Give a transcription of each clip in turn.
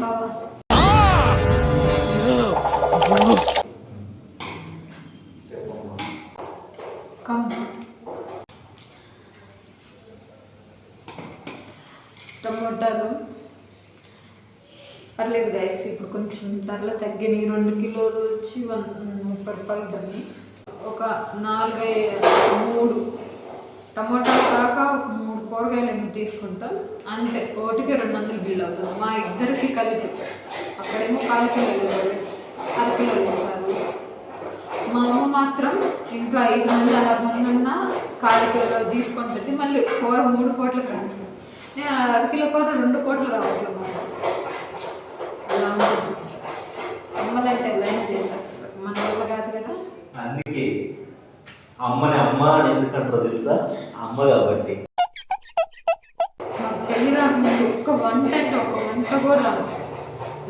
బావా టమోటాలు పర్లేదు గైస్, ఇప్పుడు కొంచెం ధరలు తగ్గినాయి. 2 కిలోలు వచ్చి 30 రూపాయలు పడినాయి. ఒక 3 టమోటాలు కాక 3 కూరగాయలు ఏమో తీసుకుంటాం అంతే. ఒకటికి 200 బిల్ అవుతుంది మా ఇద్దరికి కలిపి. అక్కడేమో 1/4 కిలో అరకిలో వేస్తారు. మా అమ్మ మాత్రం ఇంట్లో 5 మంది 6 మంది ఉన్నా 1/4 కిలో తీసుకుంటుంది. మళ్ళీ కూర 3 పూటలు కనిపిస్తుంది. నేను అరకిలో కూర 2 పూటలు రావట్లేదు. అలా ఉంటుంది. అమ్మలంటే ఎలా చేసేస్తారు, మన వల్ల కాదు కదా. అందుకే అమ్మని అమ్మ అని ఎందుకంటారో తెలుసా? అమ్మ కాబట్టి. నాకు పెళ్ళి రాకుండా ఒక్క వంట అంటే ఒక వంట కూడా రాదు.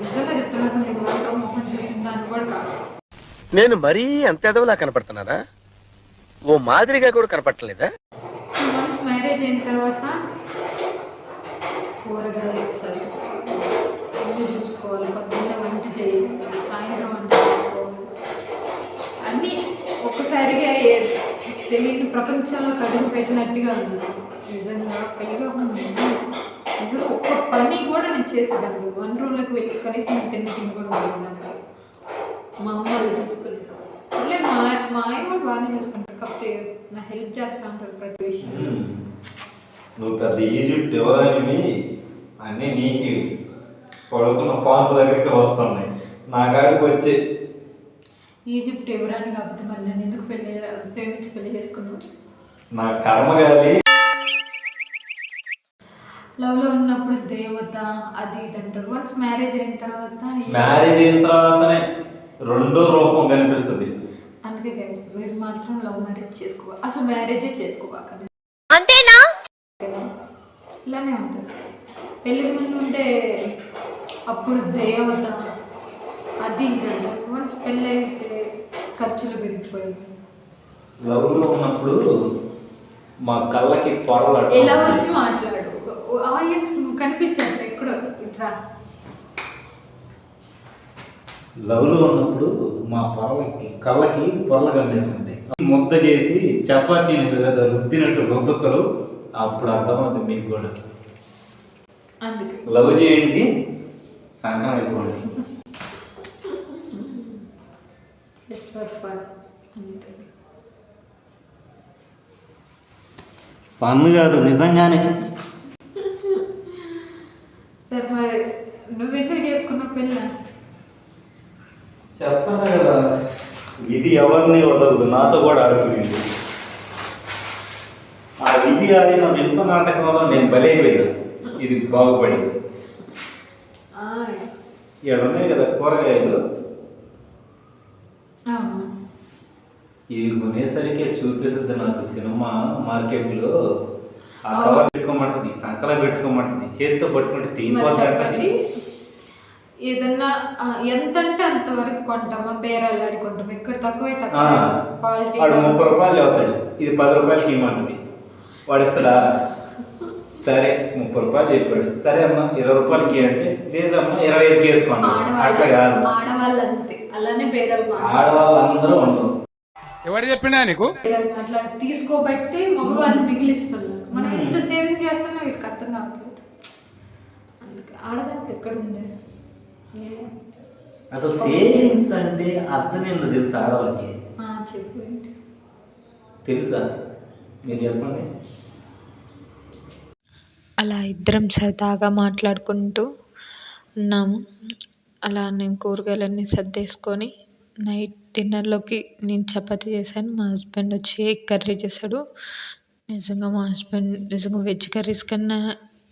నిజంగా చెప్తున్నా, అసలు నేను వంట మొహం చూసిన దాన్ని కూడా కాదు. నేను మరీ అంత ఎదవలా కనపడుతున్నానా? ఓ మాదిరిగా కూడా కనపడలేదా? వన్స్ మ్యారేజ్ అయిన తర్వాత కూరగాయలు సరే ఇల్లు చూసుకోవాలి, పొద్దున్నే వంట చేయాలి, సాయంత్రం వంట చేసుకోవాలి, అన్నీ ఒక్కసారిగా తెలియని ప్రపంచంలో కడుగు పెట్టినట్టుగా ఉంది. నిజంగా పెళ్ళిగా నిజంగా ఒక్క పని కూడా నేను చేసేదాన్ని. 1 రూమ్లోకి వెళ్ళి కనీసం తిండి కూడా ఉండేదాన్ని. మా అమ్మ వాళ్ళు చూసుకుని లేదు, మా ఆయన కూడా బాగానే చూసుకుంటారు. కాకపోతే నా హెల్ప్ చేస్తూ ఉంటారు ప్రతి విషయం. నువ్వు పెద్ద ఈజిప్ట్ ఎవరని అన్నీ నీకు పడుకున్న పాంపు దగ్గరికి వస్తున్నాయి. నా కాడికి వచ్చి ఈజిప్ట్ ఎవరాని కాబట్టి మరి నేను ఎందుకు ప్రేమించి పెళ్లి చేసుకున్నాను? నా కర్మ కాదు. లవ్లో ఉన్నప్పుడు దేవత అది ఇది అంటారు. వన్స్ మ్యారేజ్ అయిన తర్వాతనే రెండో రూపం కనిపిస్తుంది. అందుకే గైస్, మీరు మాత్రం లవ్ మ్యారేజ్ చేసుకోవాలి, అసలు మ్యారేజే చేసుకోవాలి. అంతేనా? ఇలానే ఉంటుంది. పెళ్ళికి ముందు ఉంటే అప్పుడు దేవత అది ఇది అంటారు. వన్స్ పెళ్ళి అయితే ఖర్చులు పెరిగిపోయాయి. లవ్లో ఉన్నప్పుడు మా కళ్ళకి పొరలు ఎలా వచ్చి మాట్లాడు, ఆడియన్స్ కనిపించండి ఎక్కడో ఇట్లా. లవ్లో ఉన్నప్పుడు మా కళ్ళకి పొరలు కనిపిస్తుంటాయి. ముద్ద చేసి చపాతీని కదా రుద్దినట్టు రుద్దుతారు. అప్పుడు అర్థమవుతుంది మీకు కూడా. అందుకే లవ్ చేయండి, సంక్రాంతి అయిపోండి. జస్ట్ ఫర్ ఫన్ అంతే. ఫన్ కాదు, నిజంగానే. సరే మరి నువ్వెందుకు చేసుకున్నావు పెళ్ళ? చెప్తాను కదా, విధి ఎవరిని వదలదు, నాతో కూడా ఆడుకునేది. ఆ విధి ఆడిన వింత నాటకంలో నేను బలైపోయినా. ఇది బాగుపడింది. ఇక్కడ ఉన్నాయి కదా కూరగాయలు, ఇవి కొనేసరికి చూపిస్తుంది నాకు సినిమా మార్కెట్లో. ఆ కవర్ పెట్టుకోమంటుంది, సంకల పెట్టుకోమంటుంది, చేతితో పట్టుకుంటే తీయిపోతుంది. ఏదన్నా ఎంత అంటే అంతవరకు కొంటామా, బేరాలు ఆడుకుంటాం. ఇక్కడ తక్కువ క్వాలిటీ. వాడు 30 రూపాయలు చదువుతాడు, ఇది 10 రూపాయలకి ఇవ్వమంటుంది. వాడు ఇస్తాడా? సరే 30 రూపాయలు చెప్పాడు, సరే అమ్మా 20 రూపాయలకి అంటే లేదమ్మా 25కి వేసుకోండి. అట్లా కాదు, ఆడవాళ్ళు అంతే, అలానే బేరాలు. ఆడవాళ్ళందరూ ఉండవు. ఎవరు చెప్పినా నీకు మాట్లాడి తీసుకోబట్టి మగవాళ్ళు మిగిలిస్తున్నారు. మనం ఎంత సేవింగ్ చేస్తున్నా వీటికి అర్థం కావట్లేదు. అందుకే ఆడదానికి ఎక్కడ ఉంది అసలు సేవింగ్స్ అంటే అర్థం ఏందో తెలుసా ఆడవాళ్ళకి? చెప్పు ఏంటి తెలుసా? మీరు చెప్పండి. అలా ఇద్దరం సరదాగా మాట్లాడుకుంటూ ఉన్నాము. అలా నేను కూరగాయలన్నీ సర్దేసుకొని నైట్ డిన్నర్లోకి నేను చపాతీ చేశాను. మా హస్బెండ్ వచ్చి ఎగ్ కర్రీ చేశాడు. నిజంగా మా హస్బెండ్ వెజ్ కర్రీస్ కన్నా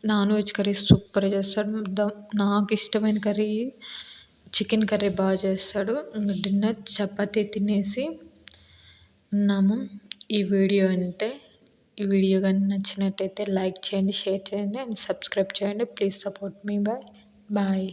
నాన్ వెజ్ కర్రీస్ సూపర్ చేస్తాడు. నాకు ఇష్టమైన కర్రీ చికెన్ కర్రీ బాగా చేస్తాడు. డిన్నర్ చపాతీ తినేసి ఉన్నాము. ఈ వీడియో అంతే. ఈ వీడియో కానీ నచ్చినట్టయితే లైక్ చేయండి, షేర్ చేయండి అండ్ సబ్స్క్రైబ్ చేయండి. Please support me. బాయ్.